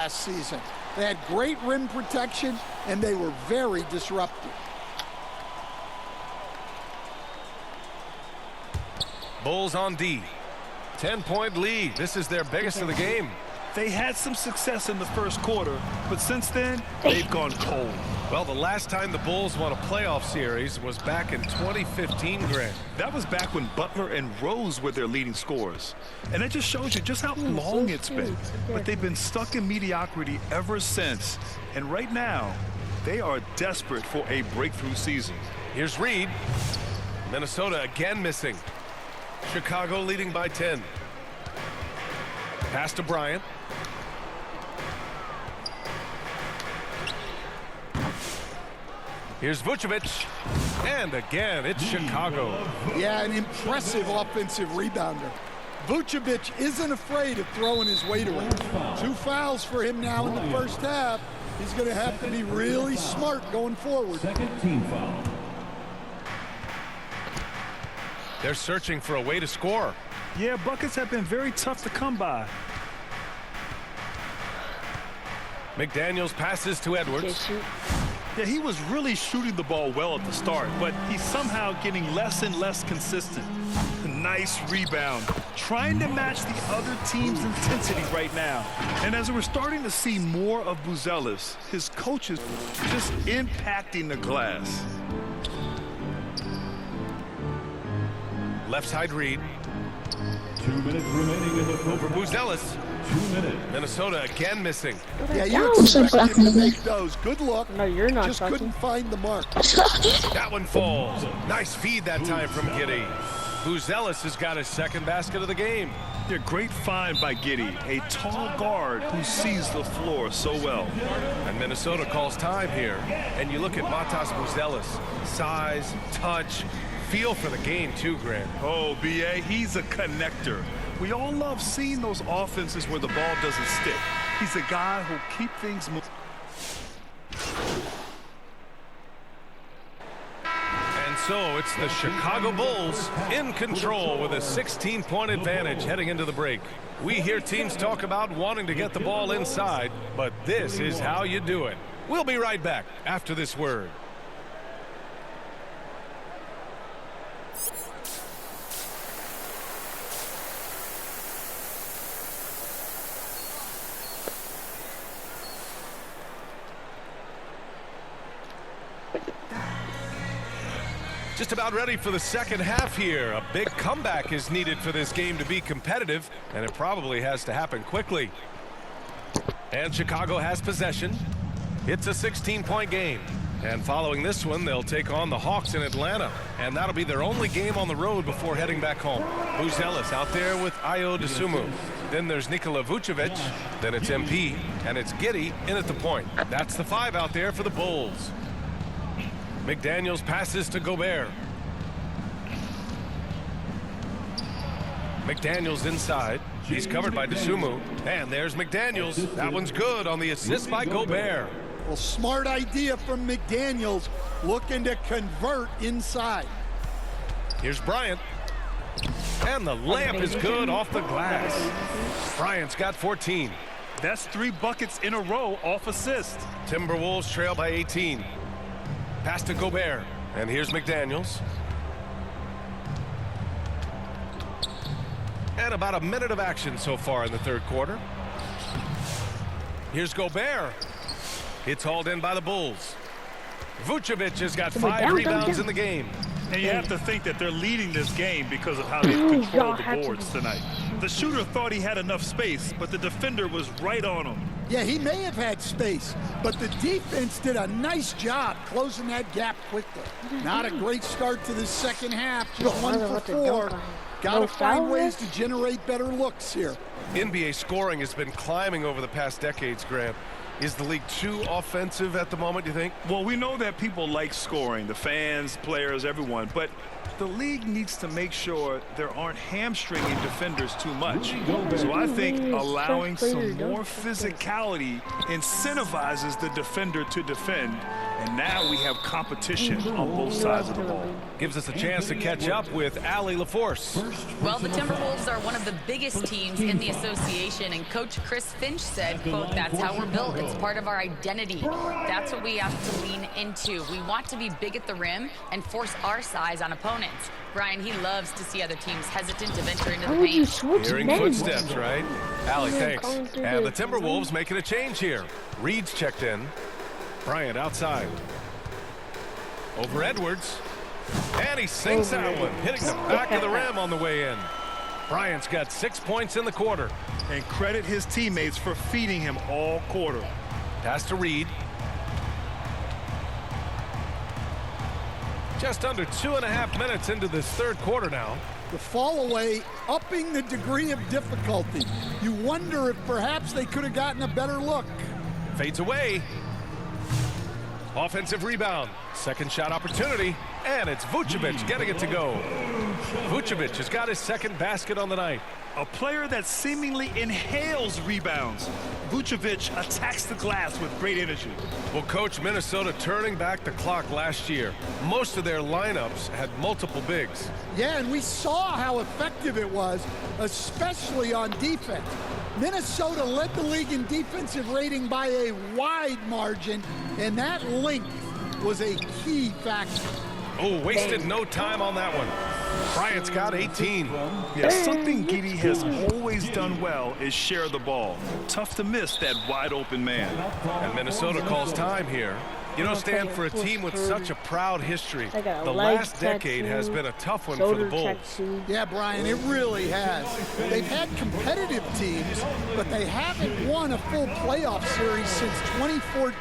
last season. They had great rim protection, and they were very disruptive. Bulls on D. 10-point lead. This is their biggest of the game. They had some success in the first quarter, but since then, they've gone cold. Well, the last time the Bulls won a playoff series was back in 2015, Grant. That was back when Butler and Rose were their leading scorers. And that just shows you just how long it's been. But they've been stuck in mediocrity ever since. And right now, they are desperate for a breakthrough season. Here's Reed. Minnesota again missing. Chicago leading by 10. Pass to Bryant. Here's Vucevic. And again, it's Chicago. Yeah, an impressive offensive rebounder. Vucevic isn't afraid of throwing his weight around. 2 fouls for him now in the first half. He's going to have to be really smart going forward. Second team foul. They're searching for a way to score. Yeah, buckets have been very tough to come by. McDaniels passes to Edwards. Yeah, he was really shooting the ball well at the start, but he's somehow getting less and less consistent. Nice rebound. Trying to match the other team's intensity right now. And as we're starting to see more of Buzelis, his coach is just impacting the glass. Left side Reed. 2 minutes remaining in the Over Buzelis. 2 minutes. Minnesota again missing. Yeah, you expect him to make those. Good luck. No, you're not. Just couldn't find the mark. That one falls. Nice feed that time from Giddey. Buzelis has got his second basket of the game. Yeah, great find by Giddey, a tall guard who sees the floor so well. And Minnesota calls time here. And you look at Matas Buzelis. Size, touch, feel for the game too, Grant. Oh, B.A., he's a connector. We all love seeing those offenses where the ball doesn't stick. He's a guy who'll keep things moving. And so it's the Chicago Bulls in control with a 16-point advantage heading into the break. We hear teams talk about wanting to get the ball inside, but this is how you do it. We'll be right back after this word. Just about ready for the second half here. A big comeback is needed for this game to be competitive, and it probably has to happen quickly. And Chicago has possession. It's a 16-point game. And following this one, they'll take on the Hawks in Atlanta. And that'll be their only game on the road before heading back home. Buzelis out there with Ayo Dosunmu. Then there's Nikola Vucevic. Then it's MP. And it's Giddey in at the point. That's the 5 out there for the Bulls. McDaniels passes to Gobert. McDaniels inside. He's covered by Dosunmu. And there's McDaniels. That one's good on the assist by Gobert. Well, smart idea from McDaniels, looking to convert inside. Here's Bryant. And the layup is good off the glass. Bryant's got 14. That's 3 buckets in a row off assist. Timberwolves trail by 18. Pass to Gobert. And here's McDaniels. And about a minute of action so far in the third quarter. Here's Gobert. It's hauled in by the Bulls. Vucevic has got 5 rebounds in the game. And you have to think that they're leading this game because of how they control the boards tonight. The shooter thought he had enough space, but the defender was right on him. Yeah, he may have had space, but the defense did a nice job closing that gap quickly. Not a great start to the second half, just 1 for 4. Got to find ways to generate better looks here. NBA scoring has been climbing over the past decades, Grant. Is the league too offensive at the moment, do you think? Well, we know that people like scoring, the fans, players, everyone, but the league needs to make sure there aren't hamstringing defenders too much. So I think allowing some more physicality incentivizes the defender to defend, And now we have competition on both sides of the ball. Gives us a chance to catch up with Allie LaForce. Well, the Timberwolves are one of the biggest teams in the association, and Coach Chris Finch said, quote, "That's how we're built. It's part of our identity. That's what we have to lean into. We want to be big at the rim and force our size on opponents." Brian, he loves to see other teams hesitant to venture into the paint. Hearing footsteps, right? Allie, thanks. And the Timberwolves making a change here. Reed's checked in. Bryant outside. Over Edwards. And he sinks that one, hitting the back of the rim on the way in. Bryant's got 6 points in the quarter. And credit his teammates for feeding him all quarter. Pass to Reed. Just under 2.5 minutes into this third quarter now. The fall away upping the degree of difficulty. You wonder if perhaps they could have gotten a better look. Fades away. Offensive rebound. Second shot opportunity. And it's Vucevic getting it to go. Vucevic has got his second basket on the night. A player that seemingly inhales rebounds. Vucevic attacks the glass with great energy. Well, Coach, Minnesota turning back the clock last year. Most of their lineups had multiple bigs. Yeah, and we saw how effective it was, especially on defense. Minnesota led the league in defensive rating by a wide margin, and that length was a key factor. Oh, wasted no time on that one. Bryant's got 18. Yeah, something Giddey has always done well is share the ball. Tough to miss that wide open man. And Minnesota calls time here. You know, Stan, for a team with such a proud history, the last decade has been a tough one for the Bulls. Yeah, Brian, it really has. They've had competitive teams, but they haven't won a full playoff series since 2014.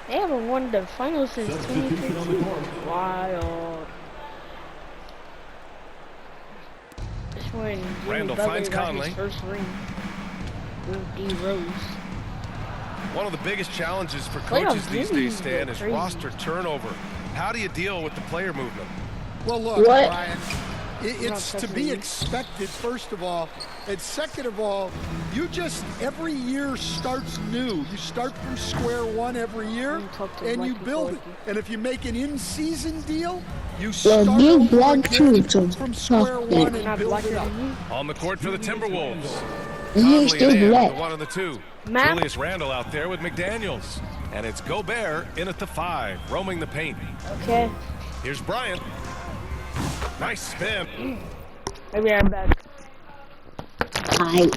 They haven't won the finals since 2015. Wild. This when Randall finds Conley. First ring with D Rose. One of the biggest challenges for coaches these days, Stan, is roster turnover. How do you deal with the player movement? Well, look, Brian, it's to be expected, first of all. And second of all, you just, every year starts new. You start from square one every year, and you build it. And if you make an in-season deal, you start over again from square one and build it up. On the court for the Timberwolves. Conley there, the 1 and the 2. Julius Randle out there with McDaniels. And it's Gobert in at the 5, roaming the paint. Okay. Here's Bryant. Nice spin. Maybe I'm back. Hi.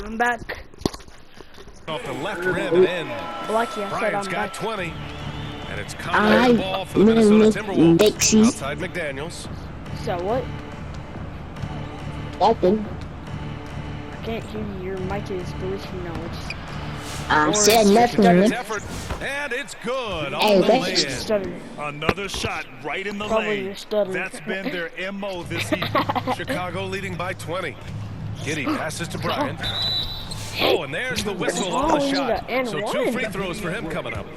I'm back. Off the left rim and in. Lucky I said Bryant's I'm got back. 20. And it's Conley the ball for the Minnesota Timberwolves. Dixie. Outside McDaniels. So what? Nothing. I can't hear you. Your mic is glitchy now. It's I Or said it's nothing. His effort, and it's good. Hey, On the that's- lay-in. stuttering. Another shot right in the Probably lane. your stutter. That's been their MO this season. Chicago leading by 20. Giddy passes to Bryant. Oh, and there's the whistle on the shot. So 2 free throws for him coming up.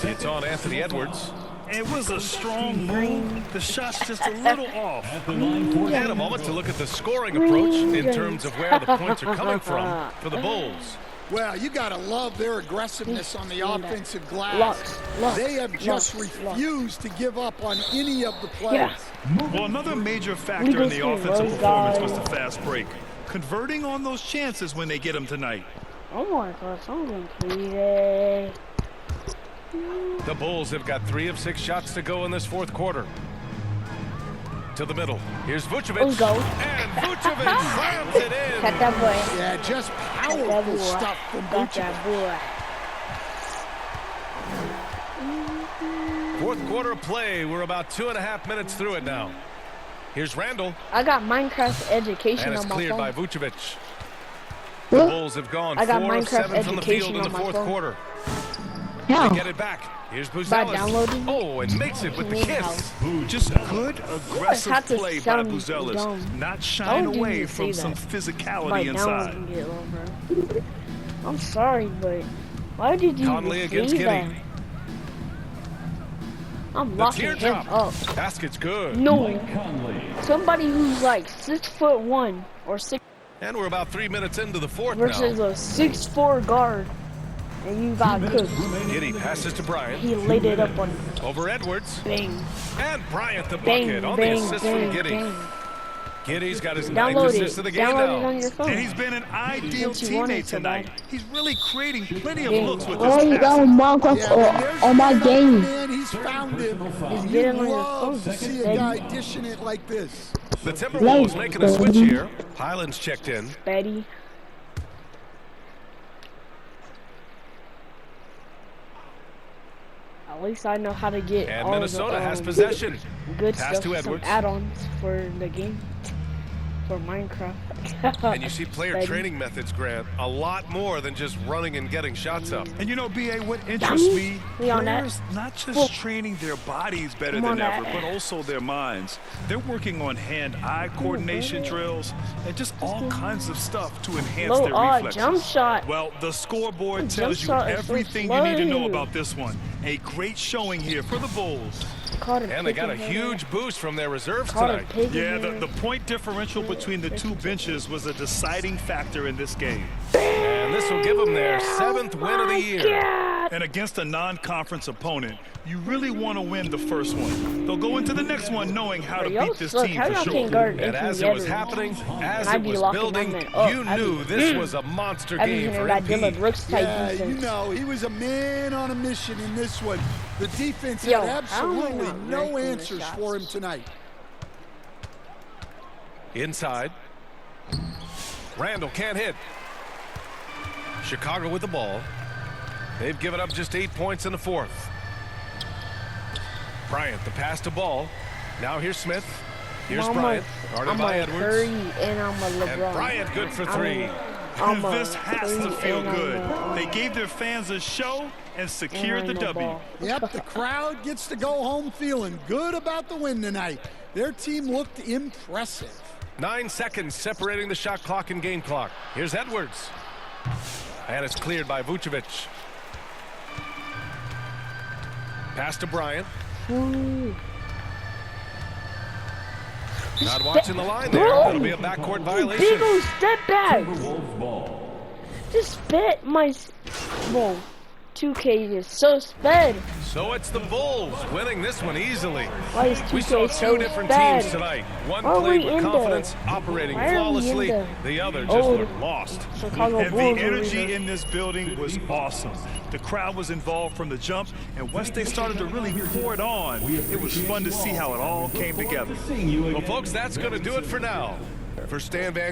It's on Anthony Edwards. It was a strong move. The shot's just a little off. At the line for And a moment to look at the scoring approach in terms of where the points are coming from for the Bulls. Well, you got to love their aggressiveness on the offensive glass. Lux, They have just Lux. refused to give up on any of the plays. Yeah. Well, another major factor in the offensive performance was the fast break. Converting on those chances when they get them tonight. Oh my gosh, I'm going crazy. The Bulls have got 3 of 6 shots to go in this fourth quarter. To the middle. Here's Vucevic. Let's go. And Vucevic slams it Got in. that boy. Yeah, just Got that powerful boy. stuff from Got Vucevic. that boy. Fourth quarter of play. We're about 2.5 minutes through it now. Here's Randall. I got Minecraft education And it's on my cleared phone. by Vucevic. The Bulls have gone I got 4 of Minecraft 7 from the field education in the on my fourth phone. quarter. How? They get it back. Here's By Buzelis. downloading? Oh, and makes it with the kiss. Just good, aggressive had to play by sound Buzelis. dumb. Not shying Don't away even from say some that. physicality By inside. downloading it over. I'm sorry, but why did you Conley even against say that? Giddy. I'm The locking him teardrop. up. Basket's good. No, Conley. somebody who's like 6'1" or 6 And we're about 3 minutes into the fourth versus now. a 6'4" guard, and you got cooked. Giddy passes to Bryant. He laid it up on Over Edwards. bang, And Bryant the bang, bucket on bang, the assist bang, from Giddy. bang. Giddy's got his 9th Download assist of the it. game Download it on now. your phone. And he's been an ideal Since you want it teammate so tonight. bad. He's really creating plenty of Yeah. looks with Why you his got passing. Minecraft Yeah, when there's on my one game? open man, he's found him. Just And get you it on your love phone. to see a guy dishing it like this. The Timberwolves making a switch here. Highland's checked in. Betty. At least I know how to get And all Minnesota the, has possession. good Pass stuff, to some Edwards. add-ons for the game, for Minecraft. And you see player Betty. training methods, Grant, a lot more than just running and getting shots up. And you know, BA, what interests me, We on that? players not just Well, training their bodies better I'm on than ever, that. but also their minds. They're working on hand-eye coordination drills and just all kinds of stuff to enhance Low their odd reflexes. jump shot. Well, the scoreboard The tells you jump shot is so everything you need to know slow. about this one. A great showing here for the Bulls. Caught And they pig got a in there. huge boost from their reserves Caught a tonight. pig in Yeah, there. the point differential between the two benches was a deciding factor in this game. And this will give them their 7th win of the year. Yeah. And against a non-conference opponent, you really want to win the first one. They'll go into the next one knowing how to Y'all beat this suck. team How for y'all sure. can't guard And as Anthony it was Edwards? happening, as I'd it be was locking building, my man up. you I'd be- knew this was a monster I've been game for hearing that Dylan MP. Brooks type Yeah, defense. you know, he was a man on a mission in this one. The defense Yo, had how am I absolutely not no making the answers shots? for him tonight. Inside. Randall can't hit. Chicago with the ball. They've given up just 8 points in the fourth. Bryant, the pass to ball. Now here's Smith. Here's Bryant. Guarded I'm by a Edwards. Curry and I'm a LeBron. And Bryant good for 3. I'm a This has to Curry feel and I'm good. a- They gave their fans a show and secured the and I'm a W. ball. Yep, the crowd gets to go home feeling good about the win tonight. Their team looked impressive. 9 seconds separating the shot clock and game clock. Here's Edwards. And it's cleared by Vucevic. Pass to Bryant. Ooh. Not watching the line there. Bro. That'll be a backcourt Big violation. ol' step back. Timberwolves ball. Just bet my. Whoa. 2K is so sped. So it's the Bulls winning this one easily. Why is 2K We saw so two different sped? teams tonight. One Why are played we with in the- confidence, operating why are we in flawlessly. the- The other just Oh. looked lost. Chicago And Bulls the were energy leaders. in this building was awesome. The crowd was involved from the jump, and once they started to really pour it on, it was fun to see how it all came together. Seeing you Well, again. folks, that's going to do it for now. For Stan Van